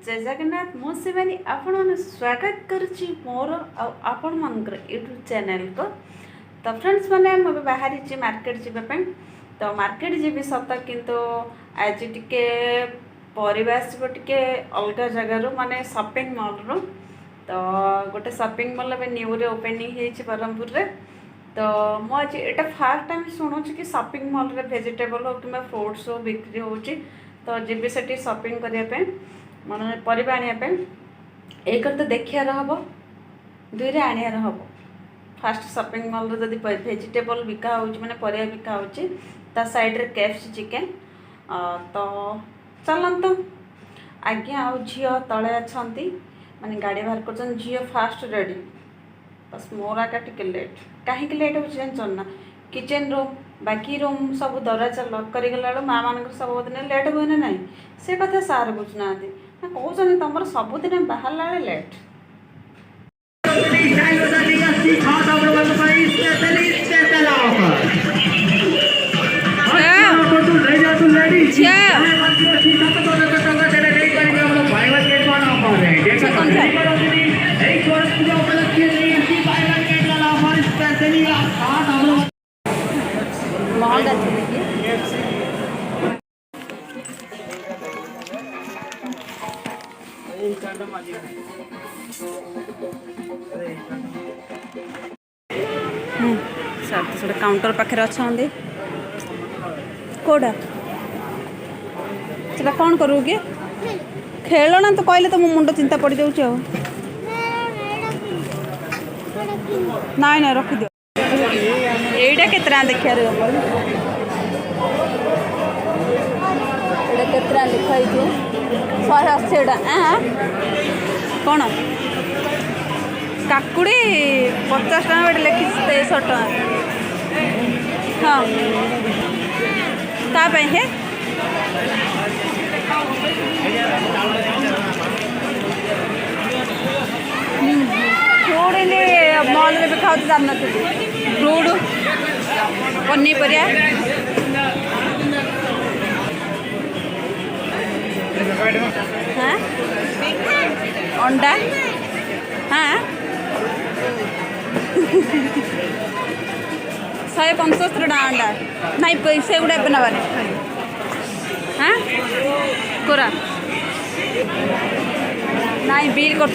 जय जगन्नाथ मो शिवानी आपण मन स्वागत करुच्ची मोर आपण मनकर यूट्यूब चैनल को। तो फ्रेंड्स मैंने मुझे बाहरी मार्केट जावाई तो मार्केट जी सत किंतु आज टिके परिवार टे अलग जगार माने शॉपिंग मॉल रो। तो गोटे शॉपिंग मॉल में न्यू रे ओपनिंग होती ब्रह्मपुर रे। तो मुझे यहाँ फास्ट टाइम शुणुची कि शॉपिंग मॉल रे वेजिटेबल हो कि फ्रूट्स हो बिक्री होची। तो जी से शॉपिंग करने मन परिवा आने एक तो देखार हम दुई आनियार हम। फास्ट शॉपिंग मॉल जब वेजिटेबल बिका हो मैंने परिया बिका हो साइड केएफसी चिकेन। तो चलत आज्ञा आ झी तले अच्छा माने गाड़ी बाहर कर झी फास्ट रेडी बस मोर आका टिके लेट कहीं लेट हो जानना किचन रूम बाकी रूम सब दरवाजा लक करगला माँ मान सब दिन लेट हुए ना ना से कथा सार बुझुना कहते तुम सबुदिन बाहर लेट। सर काउंटर पाखे अच्छा कौटा से कौन करू कि खेलना तो कहले तो मो मुंड चिंता पड़ जाऊँ नाई ना रखिद यहीटा के देखिए के लिखाई 180 कौन काकुड़ी 50 टाँग गोटे लिखी 100 टाँग हाँ ताप है फ्रूट मॉल में भी खाऊ जान फ्रूट पनीपरिया हाँ अंडा हाँ 175 टाँग अंडा नहीं से गुड़ा नबार हाँ कोरा नहीं बिल कर